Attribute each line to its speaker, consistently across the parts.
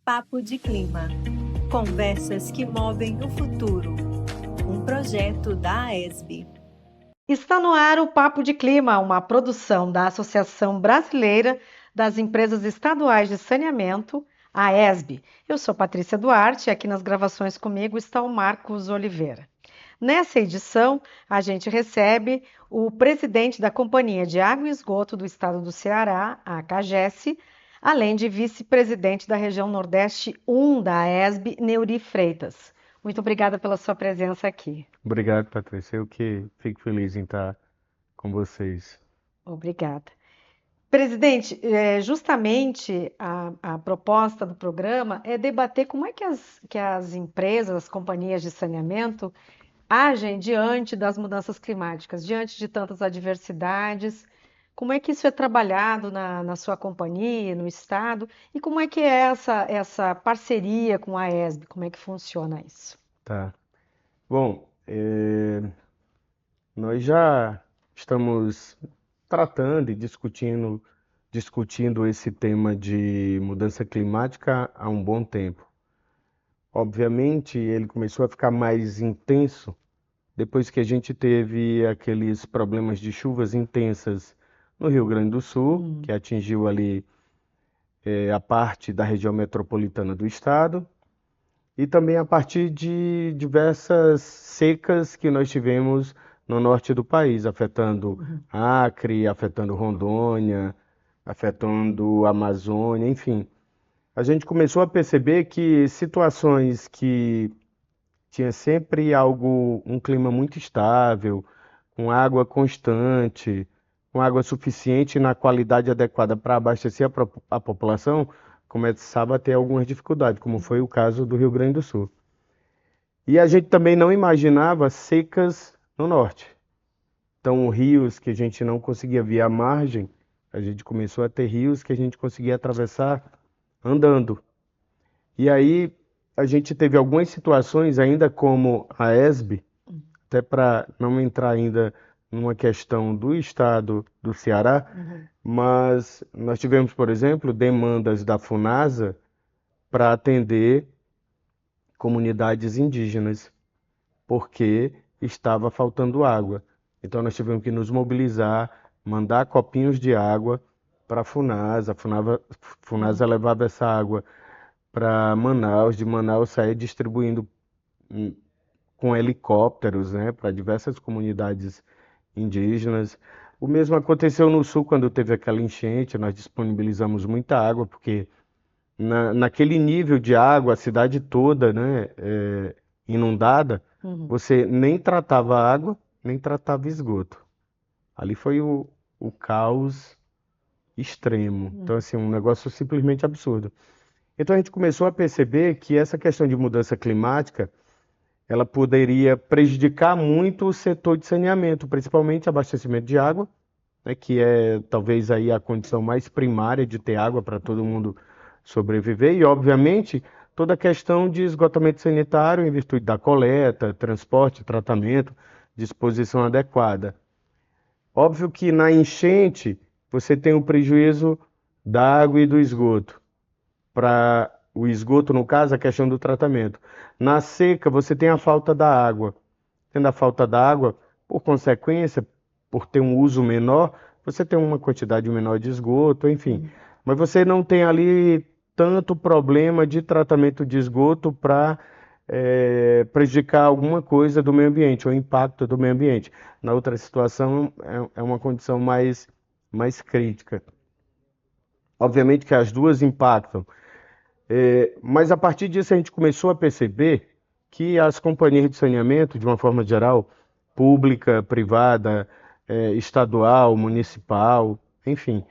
Speaker 1: Papo de Clima. Conversas que movem o futuro. Um projeto da AESB.
Speaker 2: Está no ar o Papo de Clima, uma produção da Associação Brasileira das Empresas Estaduais de Saneamento, a AESB. Eu sou Patrícia Duarte e aqui nas gravações comigo está o Marcos Oliveira. Nessa edição, a gente recebe o presidente da Companhia de Água e Esgoto do Estado do Ceará, a CAGES, além de vice-presidente da região Nordeste 1 da AESB, Neuri Freitas. Muito obrigada pela sua presença aqui.
Speaker 3: Obrigado, Patrícia. Eu que fico feliz em estar com vocês.
Speaker 2: Obrigada. Presidente, justamente a proposta do programa é debater como é que as empresas, as companhias de saneamento agem diante das mudanças climáticas, diante de tantas adversidades, como é que isso é trabalhado na sua companhia, no Estado, e como é que é essa parceria com a ESB, como é que funciona isso?
Speaker 3: Tá. Bom, nós já estamos tratando e discutindo esse tema de mudança climática há um bom tempo. Obviamente, ele começou a ficar mais intenso depois que a gente teve aqueles problemas de chuvas intensas no Rio Grande do Sul, que atingiu ali a parte da região metropolitana do estado, e também a partir de diversas secas que nós tivemos no norte do país, afetando Acre, afetando Rondônia, afetando a Amazônia, enfim. A gente começou a perceber que situações que tinha sempre um clima muito estável, com água constante, com água suficiente e na qualidade adequada para abastecer a população, começava a ter algumas dificuldades, como foi o caso do Rio Grande do Sul. E a gente também não imaginava secas no norte. Então, rios que a gente não conseguia ver à margem, a gente começou a ter rios que a gente conseguia atravessar andando. E aí a gente teve algumas situações, ainda como a ESB, até para não entrar ainda numa questão do estado do Ceará, mas nós tivemos, por exemplo, demandas da Funasa para atender comunidades indígenas, porque estava faltando água. Então nós tivemos que nos mobilizar, mandar copinhos de água para a Funasa. A Funasa levava essa água para Manaus, de Manaus sair distribuindo com helicópteros, né, para diversas comunidades indígenas. O mesmo aconteceu no sul quando teve aquela enchente, nós disponibilizamos muita água, porque naquele nível de água, a cidade toda, né, inundada, você nem tratava água, nem tratava esgoto. Ali foi o caos extremo. Então, assim, um negócio simplesmente absurdo. Então a gente começou a perceber que essa questão de mudança climática, ela poderia prejudicar muito o setor de saneamento, principalmente abastecimento de água, né, que é talvez aí a condição mais primária de ter água para todo mundo sobreviver, e obviamente toda a questão de esgotamento sanitário em virtude da coleta, transporte, tratamento, disposição adequada. Óbvio que na enchente você tem o prejuízo da água e do esgoto. Para o esgoto, no caso, a questão do tratamento. Na seca, você tem a falta da água. Tendo a falta da água, por consequência, por ter um uso menor, você tem uma quantidade menor de esgoto, enfim. Mas você não tem ali tanto problema de tratamento de esgoto para prejudicar alguma coisa do meio ambiente, ou impacto do meio ambiente. Na outra situação, é uma condição mais crítica. Obviamente que as duas impactam. Mas a partir disso a gente começou a perceber que as companhias de saneamento, de uma forma geral, pública, privada, estadual, municipal, enfim,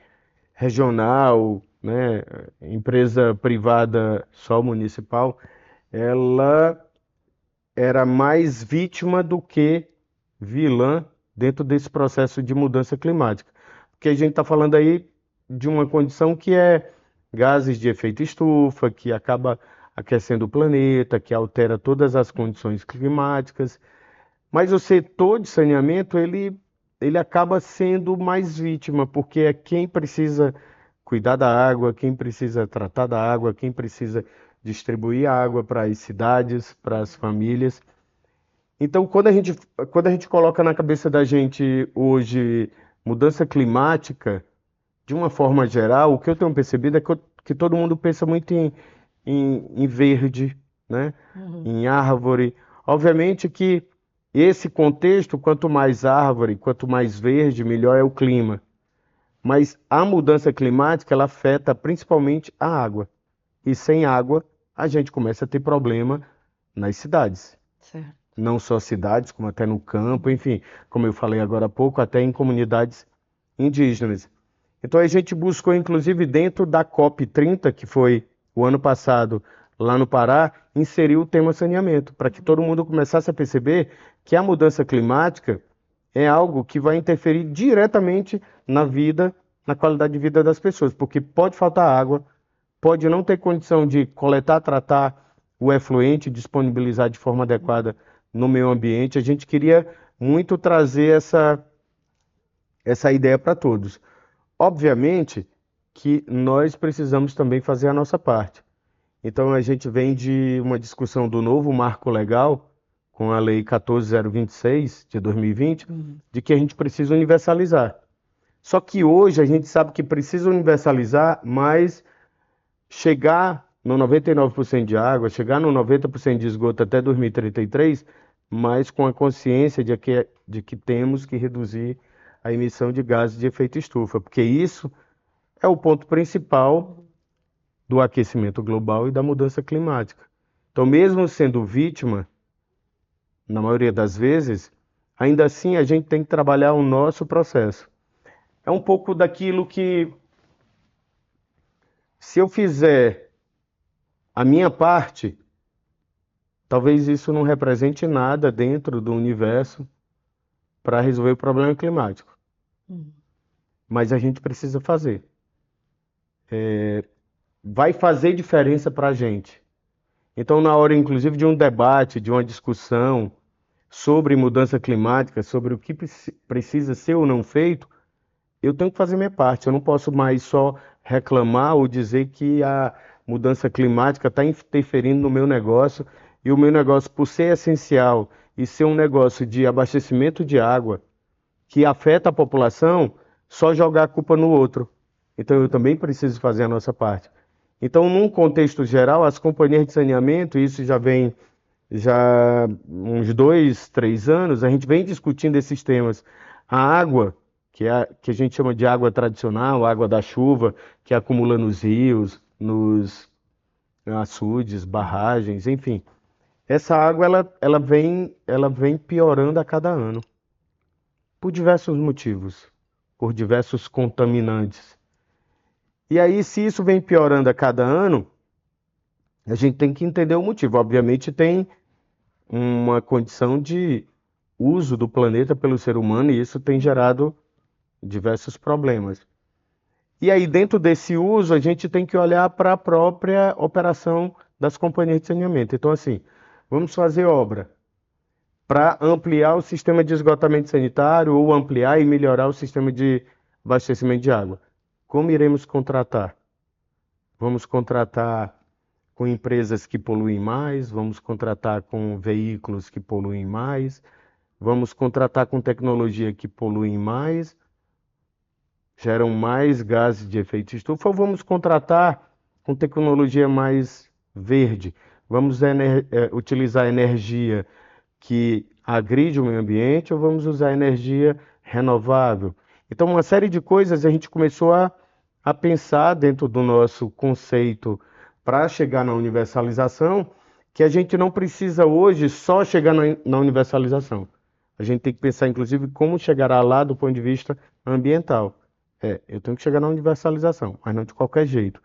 Speaker 3: regional, né, empresa privada só municipal, ela era mais vítima do que vilã dentro desse processo de mudança climática. Porque a gente está falando aí de uma condição que é gases de efeito estufa, que acaba aquecendo o planeta, que altera todas as condições climáticas. Mas o setor de saneamento, ele acaba sendo mais vítima, porque é quem precisa cuidar da água, quem precisa tratar da água, quem precisa distribuir a água para as cidades, para as famílias. Então, quando a gente coloca na cabeça da gente hoje mudança climática, de uma forma geral, o que eu tenho percebido é que todo mundo pensa muito em verde, né?
Speaker 2: Uhum.
Speaker 3: Em árvore. Obviamente que esse contexto, quanto mais árvore, quanto mais verde, melhor é o clima. Mas a mudança climática, ela afeta principalmente a água. E sem água, a gente começa a ter problema nas cidades.
Speaker 2: Certo.
Speaker 3: Não só cidades, como até no campo, enfim, como eu falei agora há pouco, até em comunidades indígenas. Então a gente buscou, inclusive, dentro da COP30, que foi o ano passado lá no Pará, inserir o tema saneamento, para que todo mundo começasse a perceber que a mudança climática é algo que vai interferir diretamente na vida, na qualidade de vida das pessoas, porque pode faltar água, pode não ter condição de coletar, tratar o efluente, disponibilizar de forma adequada no meio ambiente. A gente queria muito trazer essa ideia para todos. Obviamente que nós precisamos também fazer a nossa parte. Então a gente vem de uma discussão do novo marco legal, com a Lei 14.026 de 2020, de que a gente precisa universalizar. Só que hoje a gente sabe que precisa universalizar, mas chegar no 99% de água, chegar no 90% de esgoto até 2033, mas com a consciência de que temos que reduzir a emissão de gases de efeito estufa, porque isso é o ponto principal do aquecimento global e da mudança climática. Então, mesmo sendo vítima, na maioria das vezes, ainda assim a gente tem que trabalhar o nosso processo. É um pouco daquilo que, se eu fizer a minha parte, talvez isso não represente nada dentro do universo para resolver o problema climático. Mas a gente precisa fazer. Vai fazer diferença para a gente. Então, na hora, inclusive, de um debate, de uma discussão sobre mudança climática, sobre o que precisa ser ou não feito, eu tenho que fazer minha parte. Eu não posso mais só reclamar ou dizer que a mudança climática está interferindo no meu negócio e o meu negócio, por ser essencial e ser um negócio de abastecimento de água que afeta a população, só jogar a culpa no outro. Então, eu também preciso fazer a nossa parte. Então, num contexto geral, as companhias de saneamento, isso já vem uns 2, 3 anos, a gente vem discutindo esses temas. A água, que a gente chama de água tradicional, água da chuva, que acumula nos rios, nos açudes, barragens, enfim. Essa água ela vem piorando a cada ano, por diversos motivos, por diversos contaminantes. E aí, se isso vem piorando a cada ano, a gente tem que entender o motivo. Obviamente, tem uma condição de uso do planeta pelo ser humano e isso tem gerado diversos problemas. E aí, dentro desse uso, a gente tem que olhar para a própria operação das companhias de saneamento. Então, assim, vamos fazer obra para ampliar o sistema de esgotamento sanitário ou ampliar e melhorar o sistema de abastecimento de água. Como iremos contratar? Vamos contratar com empresas que poluem mais, vamos contratar com veículos que poluem mais, vamos contratar com tecnologia que poluem mais, geram mais gases de efeito estufa, ou vamos contratar com tecnologia mais verde? Vamos utilizar energia que agride o meio ambiente ou vamos usar energia renovável? Então, uma série de coisas a gente começou a pensar dentro do nosso conceito para chegar na universalização, que a gente não precisa hoje só chegar na universalização. A gente tem que pensar, inclusive, como chegará lá do ponto de vista ambiental. Eu tenho que chegar na universalização, mas não de qualquer jeito.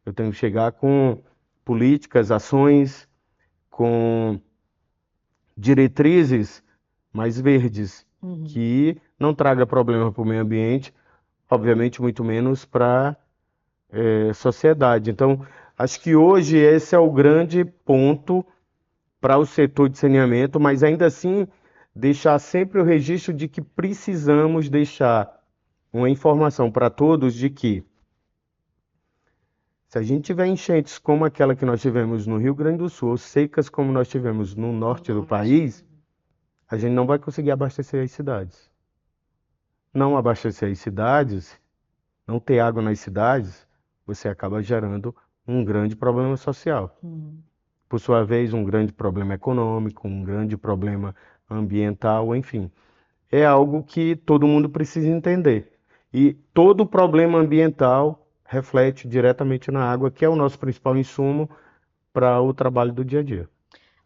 Speaker 3: Eu tenho que chegar com políticas, ações, com diretrizes mais verdes, que não traga problema para o meio ambiente, obviamente muito menos para a sociedade. Então, acho que hoje esse é o grande ponto para o setor de saneamento, mas ainda assim deixar sempre o registro de que precisamos deixar uma informação para todos de que Se a gente tiver enchentes como aquela que nós tivemos no Rio Grande do Sul, ou secas como nós tivemos no norte do país, a gente não vai conseguir abastecer as cidades. Não abastecer as cidades, não ter água nas cidades, você acaba gerando um grande problema social. Por sua vez, um grande problema econômico, um grande problema ambiental, enfim. É algo que todo mundo precisa entender. E todo problema ambiental reflete diretamente na água, que é o nosso principal insumo para o trabalho do dia a dia.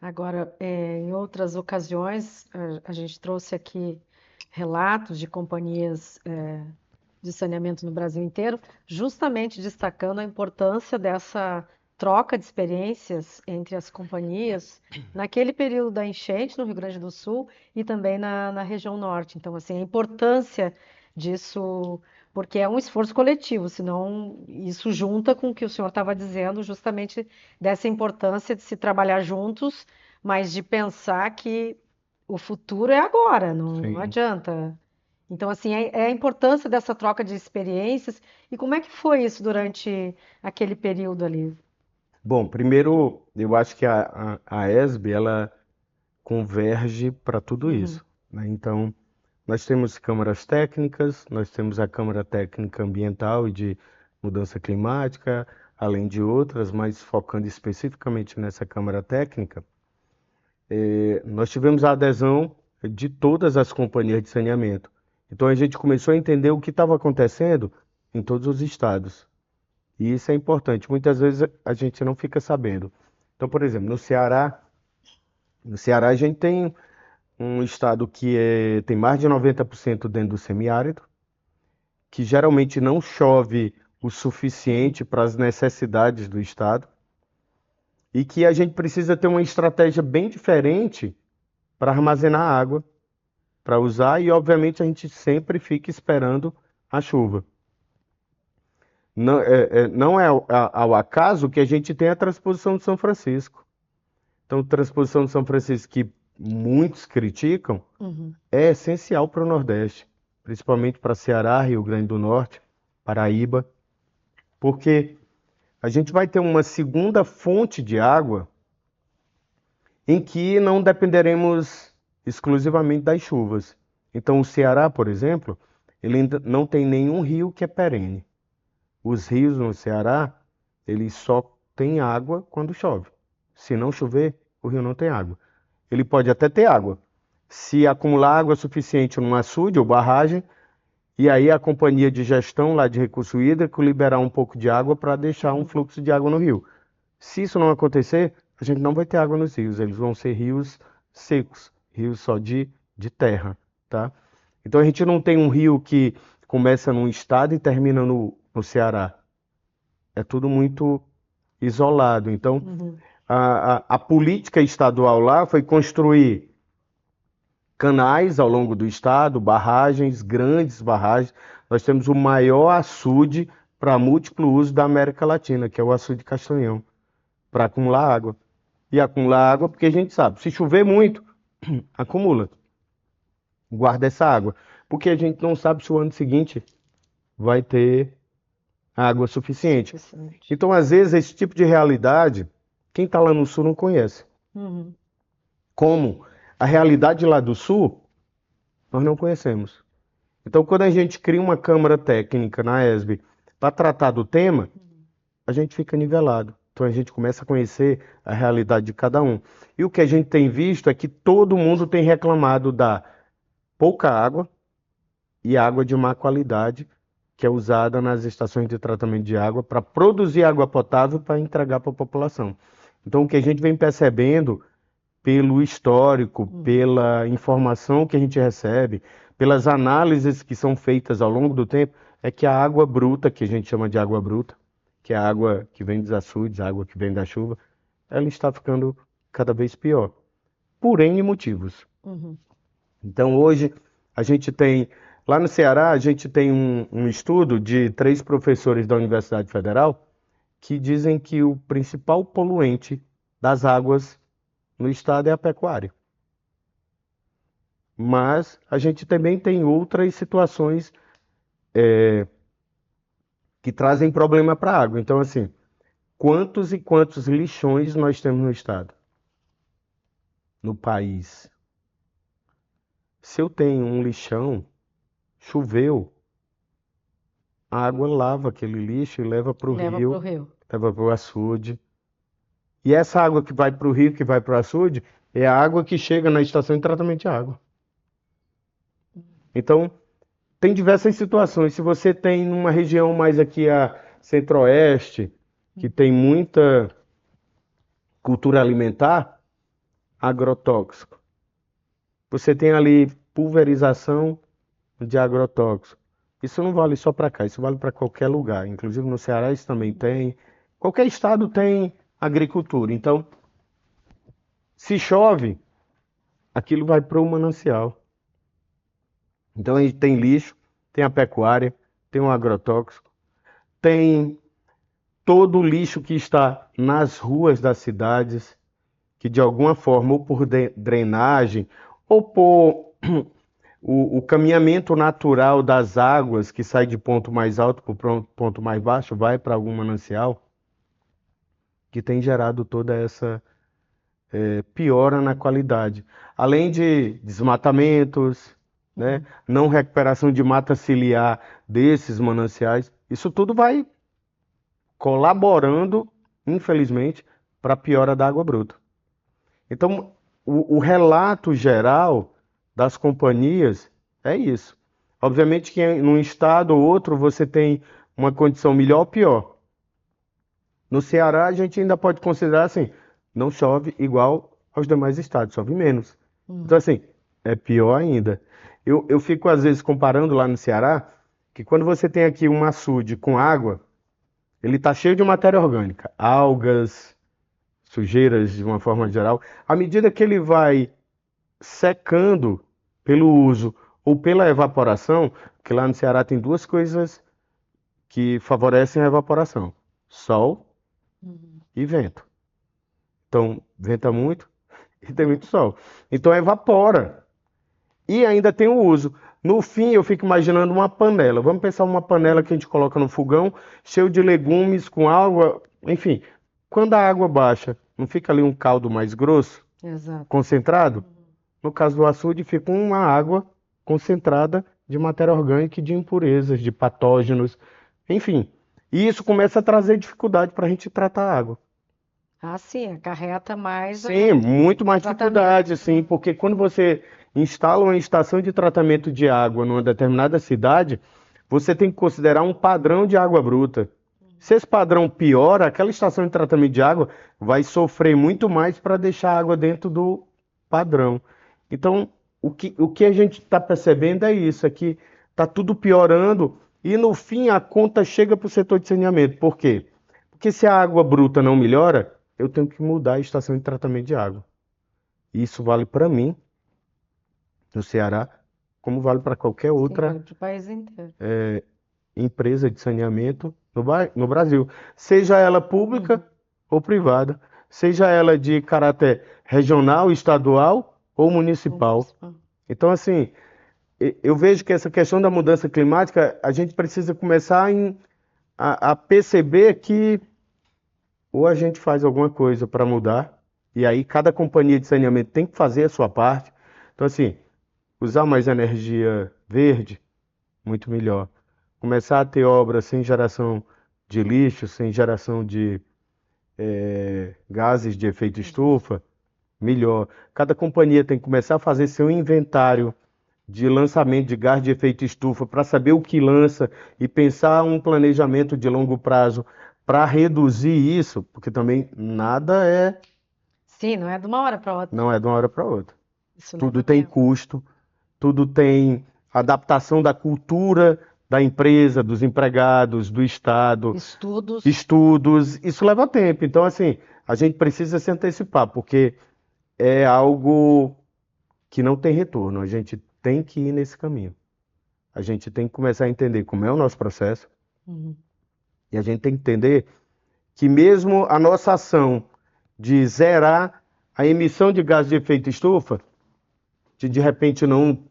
Speaker 2: Agora, em outras ocasiões, a gente trouxe aqui relatos de companhias, de saneamento no Brasil inteiro, justamente destacando a importância dessa troca de experiências entre as companhias naquele período da enchente no Rio Grande do Sul e também na região norte. Então, assim, a importância disso, porque é um esforço coletivo, senão isso junta com o que o senhor estava dizendo, justamente dessa importância de se trabalhar juntos, mas de pensar que o futuro é agora, não
Speaker 3: Sim.
Speaker 2: adianta. Então, assim, é a importância dessa troca de experiências. E como é que foi isso durante aquele período ali?
Speaker 3: Bom, primeiro, eu acho que a ESB, ela converge para tudo
Speaker 2: Uhum,
Speaker 3: isso, né? Então, nós temos câmaras técnicas, nós temos a Câmara Técnica Ambiental e de Mudança Climática, além de outras, mas focando especificamente nessa Câmara Técnica, nós tivemos a adesão de todas as companhias de saneamento. Então a gente começou a entender o que estava acontecendo em todos os estados. E isso é importante. Muitas vezes a gente não fica sabendo. Então, por exemplo, no Ceará a gente tem um estado que tem mais de 90% dentro do semiárido, que geralmente não chove o suficiente para as necessidades do estado, e que a gente precisa ter uma estratégia bem diferente para armazenar água, para usar, e obviamente a gente sempre fica esperando a chuva. Não é ao acaso que a gente tem a transposição de São Francisco. Então, transposição de São Francisco, que muitos criticam,
Speaker 2: uhum,
Speaker 3: é essencial para o Nordeste, principalmente para Ceará, Rio Grande do Norte, Paraíba, porque a gente vai ter uma segunda fonte de água em que não dependeremos exclusivamente das chuvas. Então, o Ceará, por exemplo, ele ainda não tem nenhum rio que é perene. Os rios no Ceará, eles só têm água quando chove. Se não chover, o rio não tem água. Ele pode até ter água. Se acumular água suficiente num açude ou barragem, e aí a companhia de gestão lá de recurso hídrico liberar um pouco de água para deixar um fluxo de água no rio. Se isso não acontecer, a gente não vai ter água nos rios, eles vão ser rios secos, rios só de terra, tá? Então a gente não tem um rio que começa num estado e termina no Ceará. É tudo muito isolado. Então,
Speaker 2: uhum.
Speaker 3: a política estadual lá foi construir canais ao longo do estado, barragens, grandes barragens. Nós temos o maior açude para múltiplo uso da América Latina, que é o açude Castanhão, para acumular água. E acumular água porque a gente sabe, se chover muito, acumula. Guarda essa água. Porque a gente não sabe se o ano seguinte vai ter água suficiente.
Speaker 2: Suficiente.
Speaker 3: Então, às vezes, esse tipo de realidade, quem está lá no sul não conhece.
Speaker 2: Uhum,
Speaker 3: Como a realidade lá do sul, nós não conhecemos. Então, quando a gente cria uma câmara técnica na ESB para tratar do tema, a gente fica nivelado. Então, a gente começa a conhecer a realidade de cada um. E o que a gente tem visto é que todo mundo tem reclamado da pouca água e água de má qualidade, que é usada nas estações de tratamento de água para produzir água potável para entregar para a população. Então, o que a gente vem percebendo pelo histórico, pela informação que a gente recebe, pelas análises que são feitas ao longo do tempo, é que a água bruta, que a gente chama de água bruta, que é a água que vem dos açudes, a água que vem da chuva, ela está ficando cada vez pior, por N motivos.
Speaker 2: uhum.
Speaker 3: Então, hoje, a gente tem, lá no Ceará, a gente tem um estudo de 3 professores da Universidade Federal que dizem que o principal poluente das águas no estado é a pecuária. Mas a gente também tem outras situações que trazem problema para a água. Então, assim, Quantos e quantos lixões nós temos no estado, no país? Se eu tenho um lixão, choveu, a água lava aquele lixo e leva para o
Speaker 2: Leva para o
Speaker 3: rio,
Speaker 2: rio.
Speaker 3: leva para o açude. E essa água que vai para o rio, que vai para o açude, é a água que chega na estação de tratamento de água. Então, tem diversas situações. Se você tem numa região mais aqui a centro-oeste, que tem muita cultura alimentar, agrotóxico. Você tem ali pulverização de agrotóxico. Isso não vale só para cá, isso vale para qualquer lugar. Inclusive no Ceará isso também tem. Qualquer estado tem agricultura. Então, se chove, aquilo vai para o manancial. Então a gente tem lixo, tem a pecuária, tem o agrotóxico, tem todo o lixo que está nas ruas das cidades, que de alguma forma, ou por drenagem, ou por o caminhamento natural das águas que sai de ponto mais alto para o ponto mais baixo, vai para algum manancial, que tem gerado toda essa piora na qualidade. Além de desmatamentos, né, não recuperação de mata ciliar desses mananciais, isso tudo vai colaborando, infelizmente, para a piora da água bruta. Então, o relato geral das companhias é isso. Obviamente que em um estado ou outro você tem uma condição melhor ou pior. No Ceará a gente ainda pode considerar assim, não chove igual aos demais estados, chove menos. Então assim, é pior ainda. Eu fico às vezes comparando lá no Ceará, que quando você tem aqui um açude com água, ele está cheio de matéria orgânica, algas, sujeiras de uma forma geral. À medida que ele vai secando pelo uso ou pela evaporação, porque lá no Ceará tem duas coisas que favorecem a evaporação: sol e vento. Então, venta muito e tem muito sol. Então, evapora. E ainda tem o uso. No fim, eu fico imaginando uma panela. Vamos pensar uma panela que a gente coloca no fogão, cheio de legumes, com água, enfim. Quando a água baixa, não fica ali um caldo mais grosso,
Speaker 2: Exato.
Speaker 3: concentrado? No caso do açude, fica uma água concentrada de matéria orgânica e de impurezas, de patógenos, enfim. E isso começa a trazer dificuldade para a gente tratar a água.
Speaker 2: Ah, sim, acarreta mais.
Speaker 3: Sim, muito mais
Speaker 2: Exatamente.
Speaker 3: dificuldade, sim, porque quando você instala uma estação de tratamento de água numa determinada cidade, você tem que considerar um padrão de água bruta. Se esse padrão piora, aquela estação de tratamento de água vai sofrer muito mais para deixar a água dentro do padrão. Então, o que a gente está percebendo é isso, é que está tudo piorando e no fim a conta chega para o setor de saneamento. Por quê? Porque se a água bruta não melhora, eu tenho que mudar a estação de tratamento de água. Isso vale para mim, no Ceará, como vale para qualquer outra
Speaker 2: Para o país inteiro.
Speaker 3: empresa de saneamento no Brasil. Seja ela pública ou privada, seja ela de caráter regional, estadual ou municipal. Então, assim, eu vejo que essa questão da mudança climática, a gente precisa começar a perceber que ou a gente faz alguma coisa para mudar, e aí cada companhia de saneamento tem que fazer a sua parte. Então, assim, usar mais energia verde, muito melhor. Começar a ter obras sem geração de lixo, sem geração de gases de efeito estufa, melhor. Cada companhia tem que começar a fazer seu inventário de lançamento de gás de efeito estufa para saber o que lança e pensar um planejamento de longo prazo para reduzir isso, porque também nada é.
Speaker 2: Sim, não é de uma hora para outra.
Speaker 3: Não é de uma hora para outra.
Speaker 2: Isso
Speaker 3: Tudo
Speaker 2: leva
Speaker 3: tem
Speaker 2: tempo.
Speaker 3: custo, tudo tem adaptação da cultura da empresa, dos empregados, do Estado,
Speaker 2: Estudos.
Speaker 3: estudos, isso leva tempo. Então, assim, a gente precisa se antecipar, porque é algo que não tem retorno. A gente tem que ir nesse caminho. A gente tem que começar a entender como é o nosso processo e a gente tem que entender que mesmo a nossa ação de zerar a emissão de gás de efeito estufa, de repente não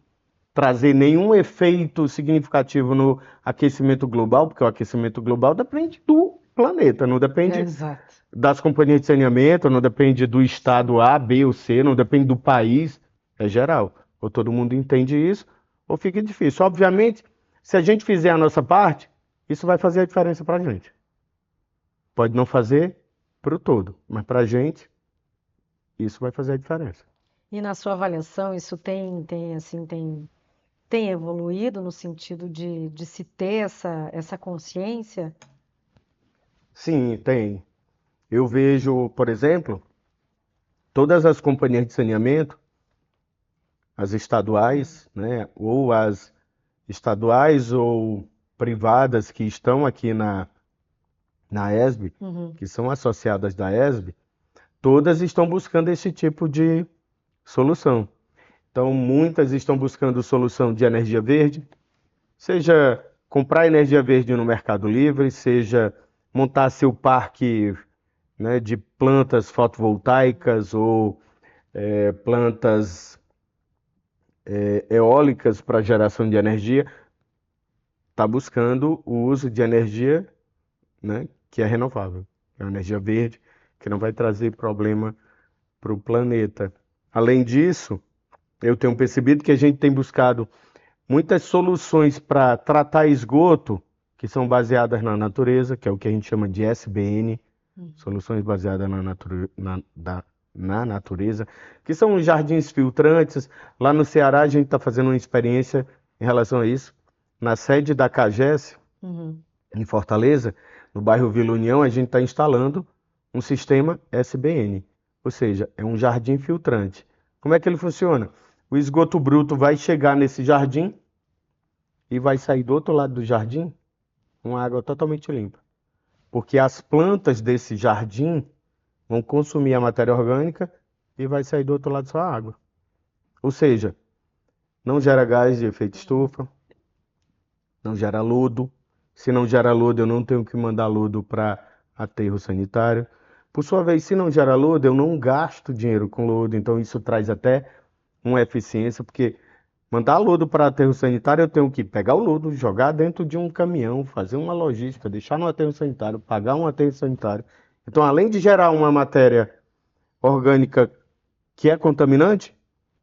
Speaker 3: trazer nenhum efeito significativo no aquecimento global, porque o aquecimento global depende do planeta, não depende
Speaker 2: Exato.
Speaker 3: das companhias de saneamento, não depende do estado A, B ou C, não depende do país, é geral. Ou todo mundo entende isso, ou fica difícil. Obviamente, se a gente fizer a nossa parte, isso vai fazer a diferença para a gente. Pode não fazer para o todo, mas para a gente, isso vai fazer a diferença.
Speaker 2: E na sua avaliação, isso tem evoluído no sentido de se ter essa consciência?
Speaker 3: Sim, tem. Eu vejo, por exemplo, todas as companhias de saneamento, as estaduais, né, ou as estaduais ou privadas que estão aqui na ESB,
Speaker 2: Uhum.
Speaker 3: que são associadas da ESB, todas estão buscando esse tipo de solução. Então, muitas estão buscando solução de energia verde, seja comprar energia verde no Mercado Livre, seja montar seu parque, né, de plantas fotovoltaicas ou plantas eólicas para geração de energia, está buscando o uso de energia, né, que é renovável, é uma energia verde, que não vai trazer problema para o planeta. Além disso, eu tenho percebido que a gente tem buscado muitas soluções para tratar esgoto que são baseadas na natureza, que é o que a gente chama de SBN, soluções baseadas na natureza, que são os jardins filtrantes. Lá no Ceará, a gente está fazendo uma experiência em relação a isso. Na sede da CAGES,
Speaker 2: Uhum.
Speaker 3: em Fortaleza, no bairro Vila União, a gente está instalando um sistema SBN, ou seja, é um jardim filtrante. Como é que ele funciona? O esgoto bruto vai chegar nesse jardim e vai sair do outro lado do jardim uma água totalmente limpa. Porque as plantas desse jardim vão consumir a matéria orgânica e vai sair do outro lado só a água. Ou seja, não gera gás de efeito estufa, não gera lodo. Se não gera lodo, eu não tenho que mandar lodo para aterro sanitário. Por sua vez, se não gera lodo, eu não gasto dinheiro com lodo. Então, isso traz até uma eficiência, porque mandar lodo para aterro sanitário, eu tenho que pegar o lodo, jogar dentro de um caminhão, fazer uma logística, deixar no aterro sanitário, pagar um aterro sanitário. Então, além de gerar uma matéria orgânica que é contaminante,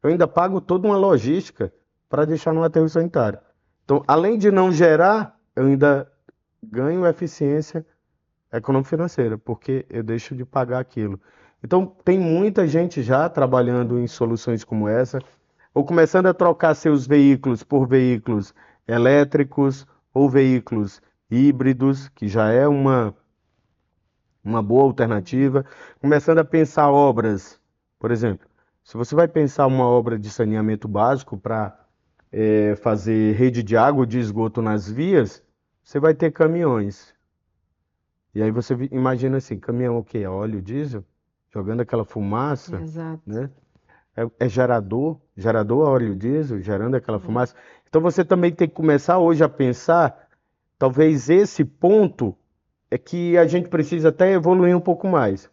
Speaker 3: eu ainda pago toda uma logística para deixar no aterro sanitário. Então, além de não gerar, eu ainda ganho eficiência econômico-financeira, porque eu deixo de pagar aquilo. Então, tem muita gente já trabalhando em soluções como essa, ou começando a trocar seus veículos por veículos elétricos ou veículos híbridos, que já é uma boa alternativa, começando a pensar obras, por exemplo, se você vai pensar uma obra de saneamento básico para fazer rede de água ou de esgoto nas vias, você vai ter caminhões. E aí você imagina assim, caminhão o quê? É óleo diesel? Jogando aquela fumaça,
Speaker 2: Exato.
Speaker 3: né? É gerador a óleo diesel, gerando aquela fumaça. Então você também tem que começar hoje a pensar, talvez esse ponto é que a gente precisa até evoluir um pouco mais.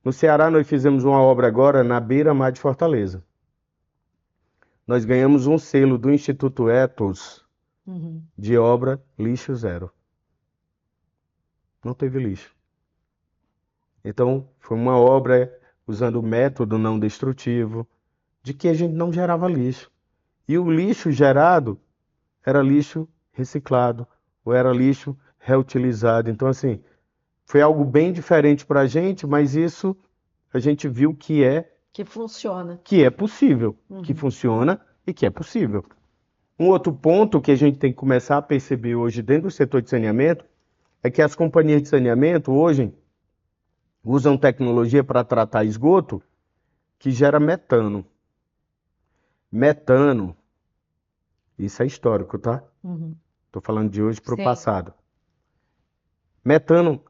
Speaker 3: No Ceará nós fizemos uma obra agora na beira-mar de Fortaleza. Nós ganhamos um selo do Instituto Ethos
Speaker 2: Uhum.
Speaker 3: de obra lixo zero. Não teve lixo. Então, foi uma obra usando o método não destrutivo, de que a gente não gerava lixo. E o lixo gerado era lixo reciclado, ou era lixo reutilizado. Então, assim, foi algo bem diferente para a gente, mas isso a gente viu
Speaker 2: Que funciona.
Speaker 3: que é possível, que funciona e que é possível. Um outro ponto que a gente tem que começar a perceber hoje dentro do setor de saneamento é que as companhias de saneamento hoje usam tecnologia para tratar esgoto que gera metano. Metano, isso é histórico, tá?
Speaker 2: Uhum.
Speaker 3: Estou falando de hoje para o
Speaker 2: Sim.
Speaker 3: passado. Metano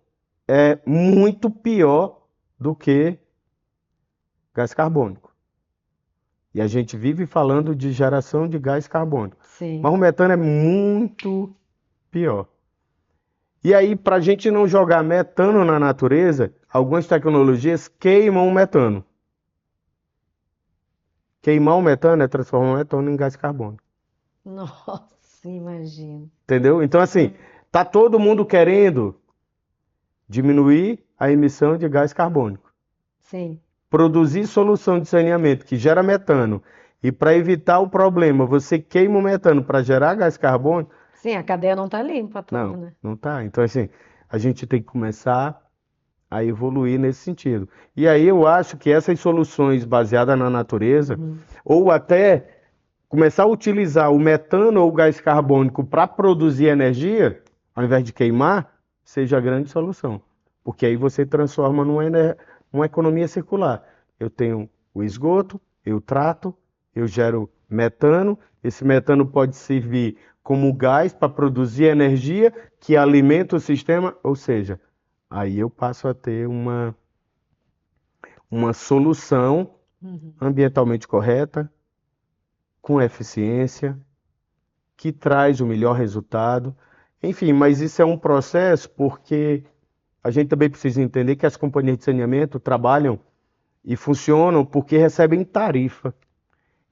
Speaker 3: é muito pior do que gás carbônico. E a gente vive falando de geração de gás carbônico.
Speaker 2: Sim.
Speaker 3: Mas o metano é muito pior. E aí, para a gente não jogar metano na natureza, algumas tecnologias queimam o metano. Queimar o metano é transformar o metano em gás carbônico.
Speaker 2: Nossa, imagino.
Speaker 3: Entendeu? Então, assim, tá todo mundo querendo diminuir a emissão de gás carbônico.
Speaker 2: Sim.
Speaker 3: Produzir solução de saneamento que gera metano e para evitar o problema, você queima o metano para gerar gás carbônico.
Speaker 2: Sim, a cadeia não está limpa toda, né?
Speaker 3: Não tá. Então, assim, a gente tem que começar a evoluir nesse sentido. E aí eu acho que essas soluções baseadas na natureza, ou até começar a utilizar o metano ou o gás carbônico para produzir energia, ao invés de queimar, seja a grande solução. Porque aí você transforma numa economia circular. Eu tenho o esgoto, eu trato, eu gero metano, esse metano pode servir como gás para produzir energia que alimenta o sistema, ou seja, aí eu passo a ter uma solução ambientalmente correta, com eficiência, que traz o melhor resultado. Enfim, mas isso é um processo porque a gente também precisa entender que as companhias de saneamento trabalham e funcionam porque recebem tarifa.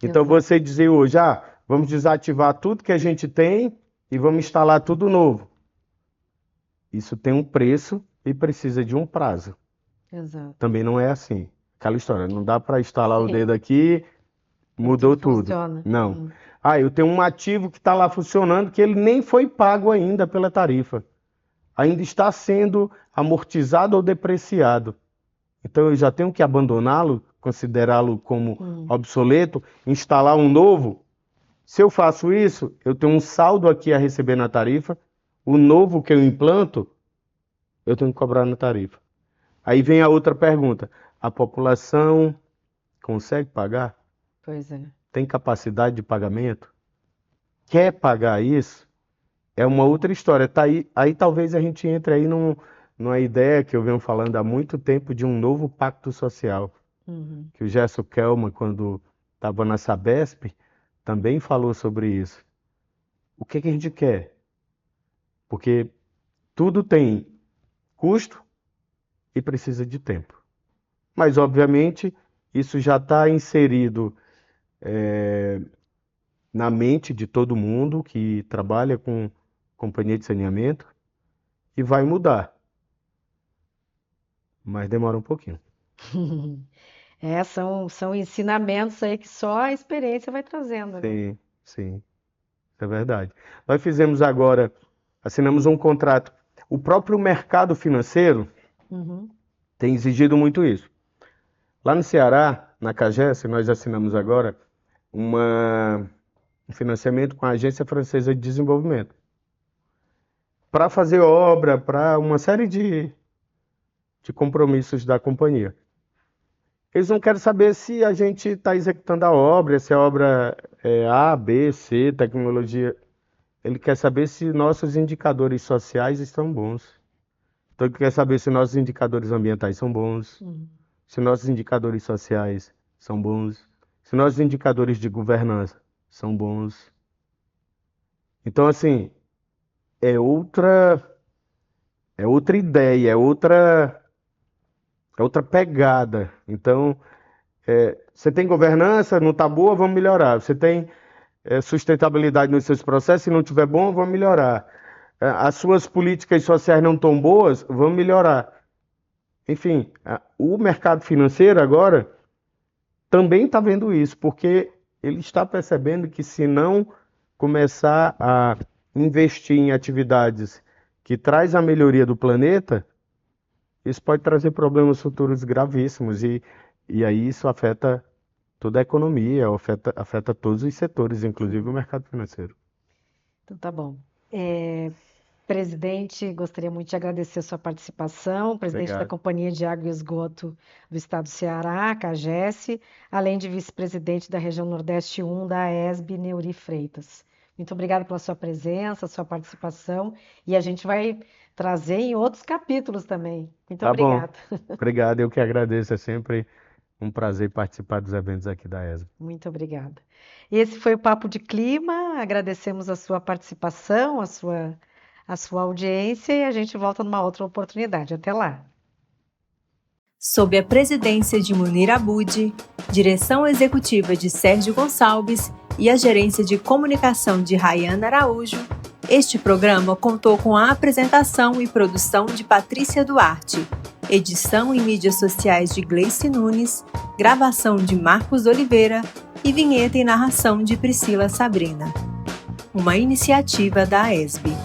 Speaker 3: Então você dizer hoje, vamos desativar tudo que a gente tem e vamos instalar tudo novo. Isso tem um preço e precisa de um prazo.
Speaker 2: Exato.
Speaker 3: Também não é assim. Aquela história, não dá para instalar o dedo aqui, mudou tudo.
Speaker 2: Funciona.
Speaker 3: Não. Eu tenho um ativo que está lá funcionando que ele nem foi pago ainda pela tarifa. Ainda está sendo amortizado ou depreciado. Então eu já tenho que abandoná-lo, considerá-lo como obsoleto, instalar um novo. Se eu faço isso, eu tenho um saldo aqui a receber na tarifa. O novo que eu implanto, eu tenho que cobrar na tarifa. Aí vem a outra pergunta. A população consegue pagar?
Speaker 2: Pois é.
Speaker 3: Tem capacidade de pagamento? Quer pagar isso? É uma outra história. Tá aí talvez a gente entre aí numa ideia que eu venho falando há muito tempo de um novo pacto social. Que o Gerson Kelman, quando estava na Sabesp, também falou sobre isso. O que a gente quer? Porque tudo tem custo e precisa de tempo. Mas, obviamente, isso já está inserido na mente de todo mundo que trabalha com companhia de saneamento e vai mudar. Mas demora um pouquinho.
Speaker 2: São ensinamentos aí que só a experiência vai trazendo, né?
Speaker 3: Sim, é verdade. Nós fizemos agora, assinamos um contrato. O próprio mercado financeiro tem exigido muito isso. Lá no Ceará, na CAGES, nós assinamos agora um financiamento com a Agência Francesa de Desenvolvimento para fazer obra, para uma série de compromissos da companhia. Eles não querem saber se a gente está executando a obra, se a obra é A, B, C, tecnologia. Ele quer saber se nossos indicadores sociais estão bons. Então ele quer saber se nossos indicadores ambientais são bons, se nossos indicadores sociais são bons, se nossos indicadores de governança são bons. Então, assim, é outra ideia, é outra pegada. Então, você tem governança, não está boa, vamos melhorar. Você tem sustentabilidade nos seus processos, se não estiver bom, vamos melhorar. As suas políticas sociais não estão boas, vamos melhorar. Enfim, o mercado financeiro agora também está vendo isso, porque ele está percebendo que se não começar a investir em atividades que traz a melhoria do planeta, isso pode trazer problemas futuros gravíssimos e aí isso afeta toda a economia, afeta todos os setores, inclusive o mercado financeiro.
Speaker 2: Então tá bom. Presidente, gostaria muito de agradecer a sua participação, presidente da Companhia de Água e Esgoto do Estado do Ceará, CAGES, além de vice-presidente da região Nordeste 1 da AESB, Neuri Freitas. Muito obrigada pela sua presença, sua participação, e a gente vai trazer em outros capítulos também. Muito obrigada.
Speaker 3: Bom. Obrigado, eu que agradeço, é sempre um prazer participar dos eventos aqui da AESB.
Speaker 2: Muito obrigada. Esse foi o Papo de Clima, agradecemos a sua participação, a sua audiência, e a gente volta numa outra oportunidade. Até lá.
Speaker 1: Sob a presidência de Munir Abud, direção executiva de Sérgio Gonçalves e a gerência de comunicação de Rayana Araújo, Este programa contou com a apresentação e produção de Patrícia Duarte, edição e mídias sociais de Gleice Nunes, gravação de Marcos Oliveira e vinheta e narração de Priscila Sabrina. Uma iniciativa da AESB.